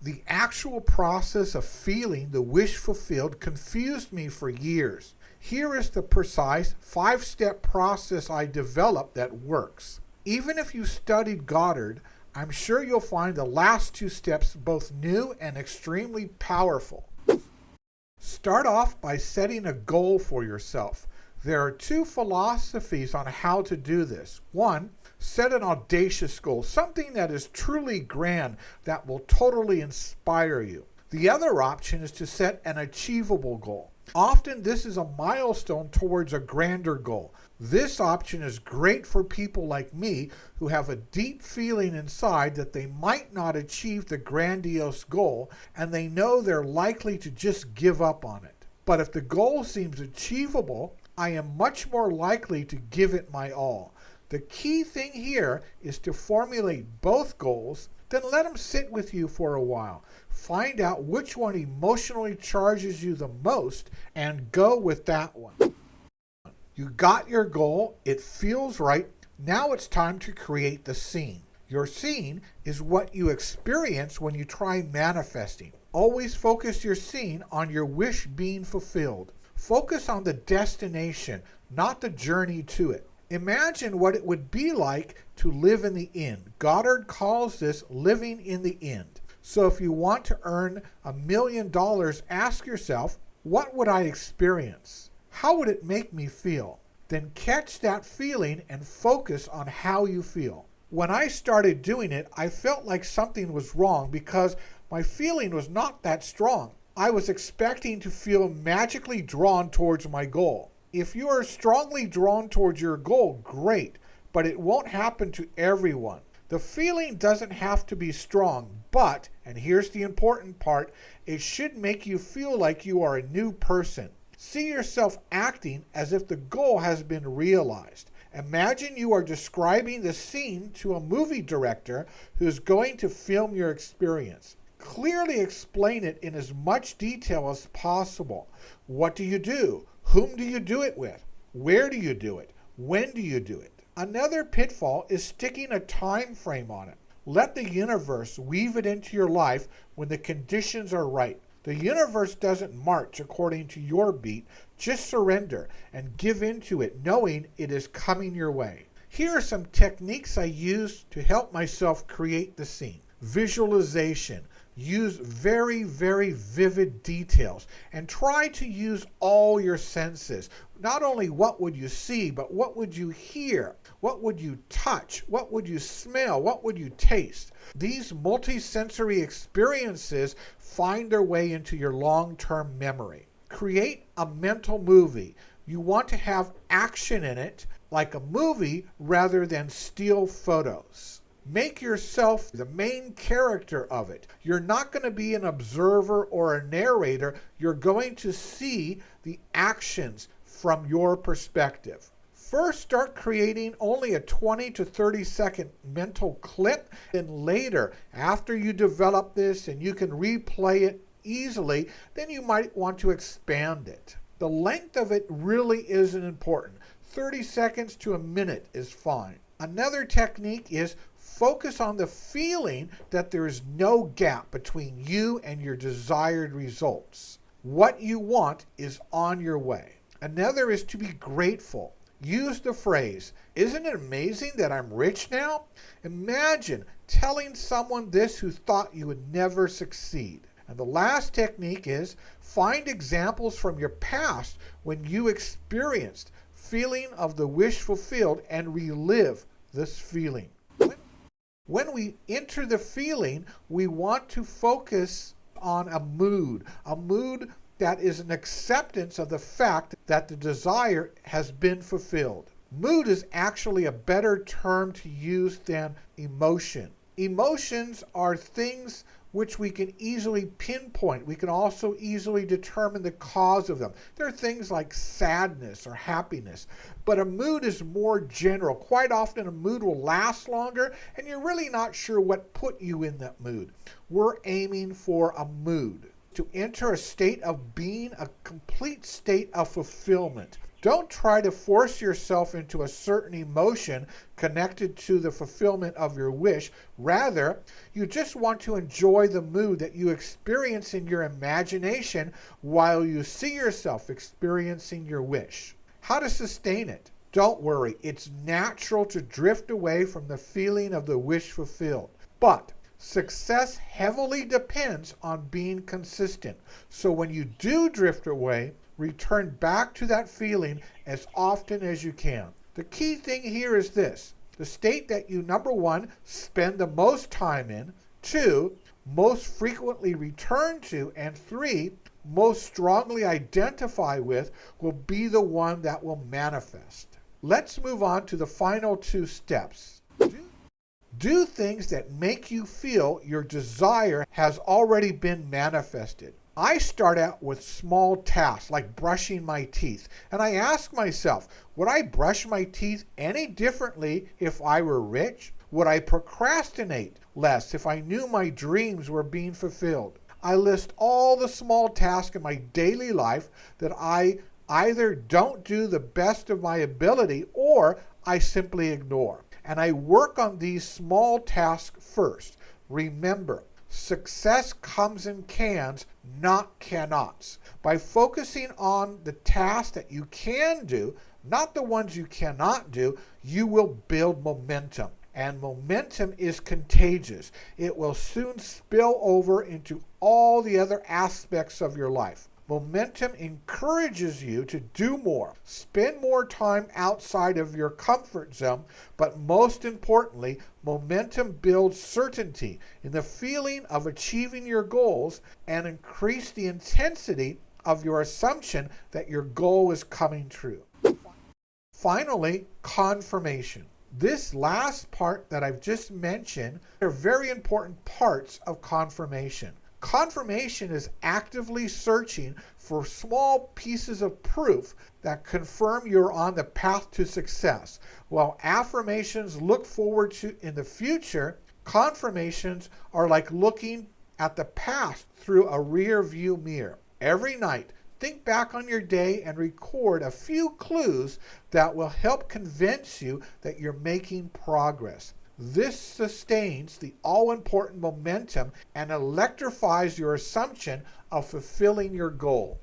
The actual process of feeling the wish fulfilled confused me for years. Here is the precise 5-step process I developed that works. Even if you studied Goddard, I'm sure you'll find the last 2 steps both new and extremely powerful. Start off by setting a goal for yourself. There are 2 philosophies on how to do this. 1, set an audacious goal, something that is truly grand, that will totally inspire you. The other option is to set an achievable goal. Often this is a milestone towards a grander goal. This option is great for people like me who have a deep feeling inside that they might not achieve the grandiose goal, and they know they're likely to just give up on it. But if the goal seems achievable, I am much more likely to give it my all. The key thing here is to formulate both goals, then let them sit with you for a while. Find out which one emotionally charges you the most and go with that one. You got your goal, it feels right. Now it's time to create the scene. Your scene is what you experience when you try manifesting. Always focus your scene on your wish being fulfilled. Focus on the destination, not the journey to it. Imagine what it would be like to live in the end. Goddard calls this living in the end. So if you want to earn $1 million, ask yourself, what would I experience? How would it make me feel? Then catch that feeling and focus on how you feel. When I started doing it, I felt like something was wrong because my feeling was not that strong. I was expecting to feel magically drawn towards my goal. If you are strongly drawn towards your goal, great, but it won't happen to everyone. The feeling doesn't have to be strong, but, and here's the important part, it should make you feel like you are a new person. See yourself acting as if the goal has been realized. Imagine you are describing the scene to a movie director who is going to film your experience. Clearly explain it in as much detail as possible. What do you do? Whom do you do it with? Where do you do it? When do you do it? Another pitfall is sticking a time frame on it. Let the universe weave it into your life when the conditions are right. The universe doesn't march according to your beat. Just surrender and give into it, knowing it is coming your way. Here are some techniques I use to help myself create the scene. Visualization. Use very, very vivid details and try to use all your senses. Not only what would you see, but what would you hear? What would you touch? What would you smell? What would you taste? These multisensory experiences find their way into your long-term memory. Create a mental movie. You want to have action in it, like a movie, rather than still photos. Make yourself the main character of it. You're not going to be an observer or a narrator. You're going to see the actions from your perspective. First, start creating only a 20 to 30 second mental clip. Then later, after you develop this and you can replay it easily, then you might want to expand it. The length of it really isn't important. 30 seconds to a minute is fine. Another technique is focus on the feeling that there is no gap between you and your desired results. What you want is on your way. Another is to be grateful. Use the phrase, "Isn't it amazing that I'm rich now?" Imagine telling someone this who thought you would never succeed. And the last technique is find examples from your past when you experienced feeling of the wish fulfilled and relive this feeling. When we enter the feeling, we want to focus on a mood that is an acceptance of the fact that the desire has been fulfilled. Mood is actually a better term to use than emotion. Emotions are things which we can easily pinpoint. We can also easily determine the cause of them. There are things like sadness or happiness, but a mood is more general. Quite often a mood will last longer, and you're really not sure what put you in that mood. We're aiming for a mood. to enter a state of being, a complete state of fulfillment. Don't try to force yourself into a certain emotion connected to the fulfillment of your wish. Rather, you just want to enjoy the mood that you experience in your imagination while you see yourself experiencing your wish. How to sustain it? Don't worry, it's natural to drift away from the feeling of the wish fulfilled. But success heavily depends on being consistent. So when you do drift away, return back to that feeling as often as you can. The key thing here is this: the state that you, number one, spend the most time in, two, most frequently return to, and three, most strongly identify with, will be the one that will manifest. Let's move on to the final two steps. Do things that make you feel your desire has already been manifested. I start out with small tasks like brushing my teeth, and I ask myself, would I brush my teeth any differently if I were rich? Would I procrastinate less if I knew my dreams were being fulfilled? I list all the small tasks in my daily life that I either don't do the best of my ability or I simply ignore. And I work on these small tasks first. Remember, success comes in cans, not cannots. By focusing on the tasks that you can do, not the ones you cannot do, you will build momentum. And momentum is contagious. It will soon spill over into all the other aspects of your life. Momentum encourages you to do more, spend more time outside of your comfort zone, but most importantly, momentum builds certainty in the feeling of achieving your goals and increase the intensity of your assumption that your goal is coming true. Finally, confirmation. This last part that I've just mentioned are very important parts of confirmation. Confirmation is actively searching for small pieces of proof that confirm you're on the path to success. While affirmations look forward to in the future, confirmations are like looking at the past through a rear view mirror. Every night, think back on your day and record a few clues that will help convince you that you're making progress. This sustains the all-important momentum and electrifies your assumption of fulfilling your goal.